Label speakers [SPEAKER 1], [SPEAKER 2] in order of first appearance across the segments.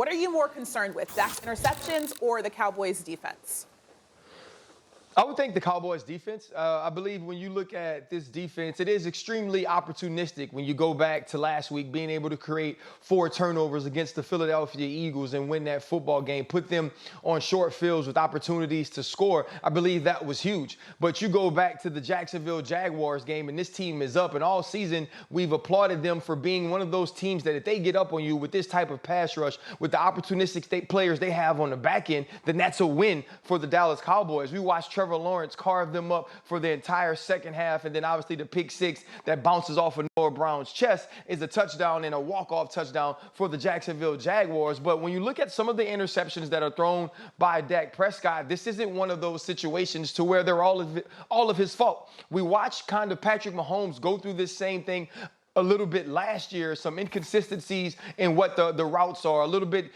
[SPEAKER 1] What are you more concerned with, Dak's interceptions or the Cowboys' defense?
[SPEAKER 2] I would think the Cowboys defense. I believe when you look at this defense, it is extremely opportunistic. When you go back to last week, being able to create 4 turnovers against the Philadelphia Eagles and win that football game, put them on short fields with opportunities to score. I believe that was huge. But you go back to the Jacksonville Jaguars game, and this team is up. And all season, we've applauded them for being one of those teams that if they get up on you with this type of pass rush, with the opportunistic players they have on the back end, then that's a win for the Dallas Cowboys. We watched Trevor Lawrence carved them up for the entire second half, and then obviously the pick 6 that bounces off of Noah Brown's chest is a touchdown and a walk-off touchdown for the Jacksonville Jaguars. But when you look at some of the interceptions that are thrown by Dak Prescott, this isn't one of those situations to where they're all of his fault. We watched kind of Patrick Mahomes go through this same thing a little bit last year, some inconsistencies in what the routes are, a little bit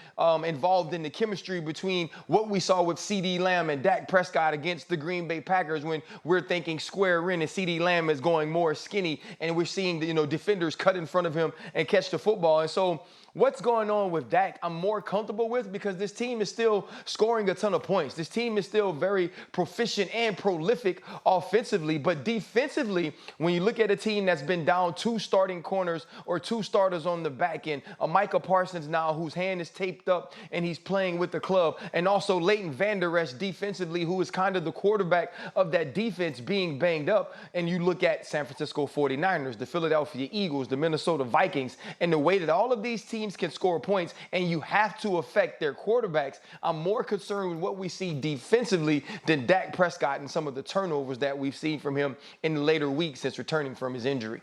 [SPEAKER 2] involved in the chemistry between what we saw with CeeDee Lamb and Dak Prescott against the Green Bay Packers when we're thinking square in and CeeDee Lamb is going more skinny and we're seeing the defenders cut in front of him and catch the football. And so what's going on with Dak, I'm more comfortable with because this team is still scoring a ton of points. This team is still very proficient and prolific offensively, but defensively, when you look at a team that's been down 2 starting corners or 2 starters on the back end, a Micah Parsons now whose hand is taped up and he's playing with the club, and also Leighton Vander Esch defensively, who is kind of the quarterback of that defense being banged up, and you look at San Francisco 49ers, the Philadelphia Eagles, the Minnesota Vikings, and the way that all of these teams can score points and you have to affect their quarterbacks. I'm more concerned with what we see defensively than Dak Prescott and some of the turnovers that we've seen from him in the later weeks since returning from his injury.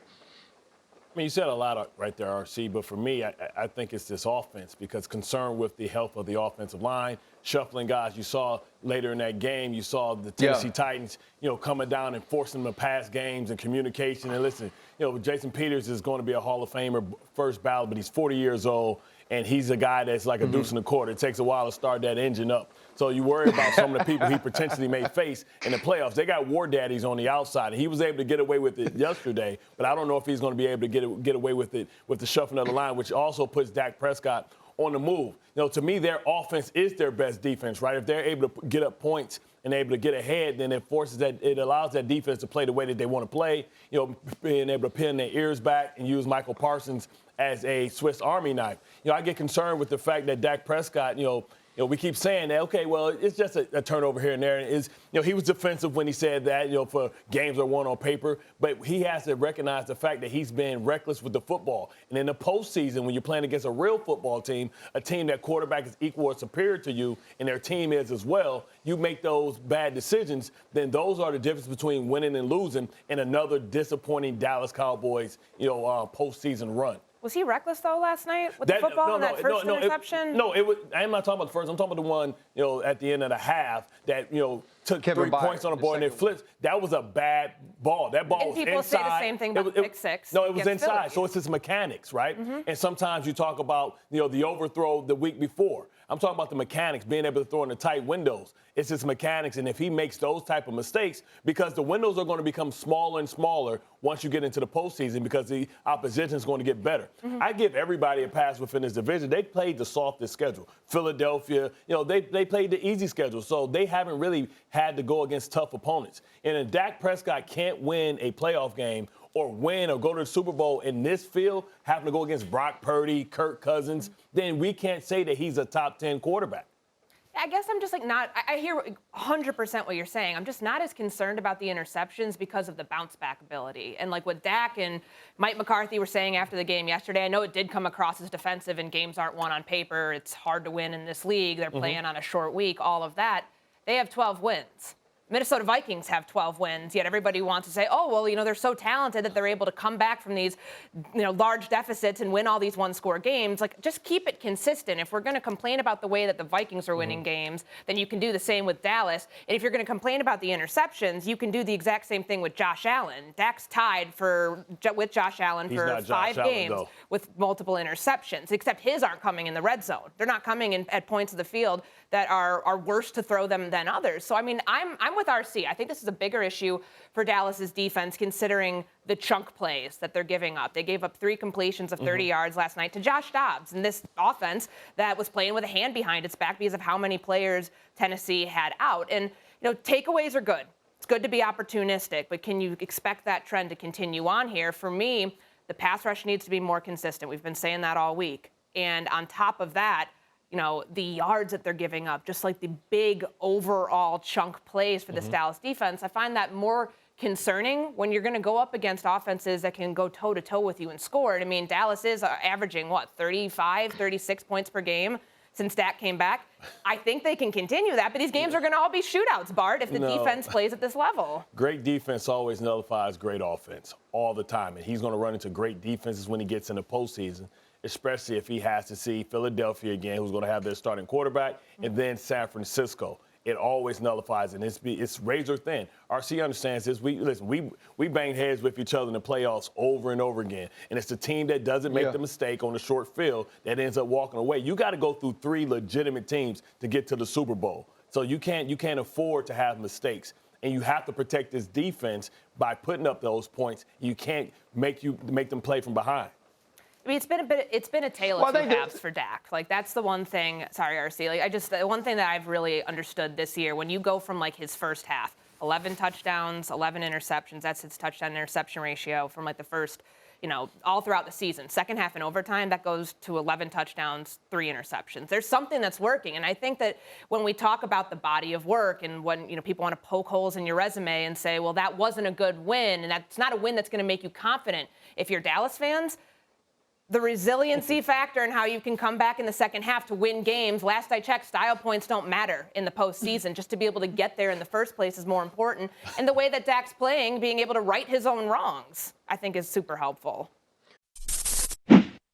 [SPEAKER 3] I mean, you said a lot right there, RC, but for me, I think it's this offense because concerned with the health of the offensive line, shuffling guys. You saw later in that game, you saw the Tennessee Titans, coming down and forcing them to pass games and communication. And listen, Jason Peters is going to be a Hall of Famer first ballot, but he's 40 years old, and he's a guy that's like a deuce in the quarter. It takes a while to start that engine up. So you worry about some of the people he potentially may face in the playoffs. They got war daddies on the outside, and he was able to get away with it yesterday, but I don't know if he's going to be able to get away with it with the shuffling of the line, which also puts Dak Prescott on the move. To me, their offense is their best defense, right? If they're able to get up points and able to get ahead, then it allows that defense to play the way that they want to play, being able to pin their ears back and use Michael Parsons as a Swiss Army knife. I get concerned with the fact that Dak Prescott, we keep saying that, okay, well, it's just a turnover here and there. And he was defensive when he said that, for games are won on paper. But he has to recognize the fact that he's been reckless with the football. And in the postseason, when you're playing against a real football team, a team that quarterback is equal or superior to you, and their team is as well, you make those bad decisions, then those are the difference between winning and losing in another disappointing Dallas Cowboys, postseason run.
[SPEAKER 4] Was he reckless, though, last night with the football and that first interception?
[SPEAKER 3] I'm not talking about the first. I'm talking about the one, at the end of the half that, took
[SPEAKER 2] Kevin
[SPEAKER 3] 3 points on the board and it flips. That was a bad ball. That ball was inside.
[SPEAKER 4] And people say the same thing about pick 6.
[SPEAKER 3] No, it was inside. So it's his mechanics, right? And sometimes you talk about, the overthrow the week before. I'm talking about the mechanics, being able to throw in the tight windows. It's his mechanics, and if he makes those type of mistakes, because the windows are going to become smaller and smaller once you get into the postseason because the opposition is going to get better. I give everybody a pass within this division. They played the softest schedule. Philadelphia, they played the easy schedule, so they haven't really had to go against tough opponents. And if Dak Prescott can't win a playoff game or win or go to the Super Bowl in this field, having to go against Brock Purdy, Kirk Cousins, then we can't say that he's a top 10 quarterback.
[SPEAKER 4] I guess I'm just I hear 100% what you're saying. I'm just not as concerned about the interceptions because of the bounce back ability. And like what Dak and Mike McCarthy were saying after the game yesterday, I know it did come across as defensive and games aren't won on paper. It's hard to win in this league. They're playing on a short week, all of that. They have 12 wins. Minnesota Vikings have 12 wins, yet everybody wants to say, oh, well, they're so talented that they're able to come back from these, large deficits and win all these one-score games. Like, just keep it consistent. If we're going to complain about the way that the Vikings are winning games, then you can do the same with Dallas. And if you're going to complain about the interceptions, you can do the exact same thing with Josh Allen. Dak's tied with Josh Allen for 5 games with multiple interceptions, except his aren't coming in the red zone. They're not coming in at points of the field that are worse to throw them than others. So, I mean, I'm I'm with RC. I think this is a bigger issue for Dallas's defense, considering the chunk plays that they're giving up. They gave up 3 completions of 30 yards last night to Josh Dobbs, and this offense that was playing with a hand behind its back because of how many players Tennessee had out. And, takeaways are good. It's good to be opportunistic, but can you expect that trend to continue on here? For me, the pass rush needs to be more consistent. We've been saying that all week. And on top of that, the yards that they're giving up, just like the big overall chunk plays for this Dallas defense, I find that more concerning when you're going to go up against offenses that can go toe-to-toe with you and score. I mean, Dallas is averaging, 35, 36 points per game since Dak came back. I think they can continue that, but these games are going to all be shootouts, Bart, if the defense plays at this level.
[SPEAKER 3] Great defense always nullifies great offense all the time, and he's going to run into great defenses when he gets in the postseason, especially if he has to see Philadelphia again, who's going to have their starting quarterback, and then San Francisco. It always nullifies, and it's razor thin. RC understands this. We banged heads with each other in the playoffs over and over again, and it's the team that doesn't make the mistake on the short field that ends up walking away. You got to go through 3 legitimate teams to get to the Super Bowl, so you can't afford to have mistakes. And you have to protect this defense by putting up those points. You can't make them play from behind.
[SPEAKER 4] I mean, it's been a tale of two halves for Dak. Like, that's the one thing. Sorry, RC. The one thing that I've really understood this year, when you go from his first half, 11 touchdowns, 11 interceptions. That's his touchdown interception ratio from the first, all throughout the season. Second half and overtime, that goes to 11 touchdowns, 3 interceptions. There's something that's working, and I think that when we talk about the body of work and when people want to poke holes in your resume and say, well, that wasn't a good win, and that's not a win that's going to make you confident. If you're Dallas fans, the resiliency factor and how you can come back in the second half to win games. Last I checked, style points don't matter in the postseason. Just to be able to get there in the first place is more important. And the way that Dak's playing, being able to right his own wrongs, I think is super helpful.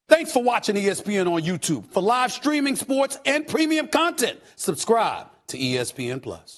[SPEAKER 5] Thanks for watching ESPN on YouTube. For live streaming, sports, and premium content, subscribe to ESPN+.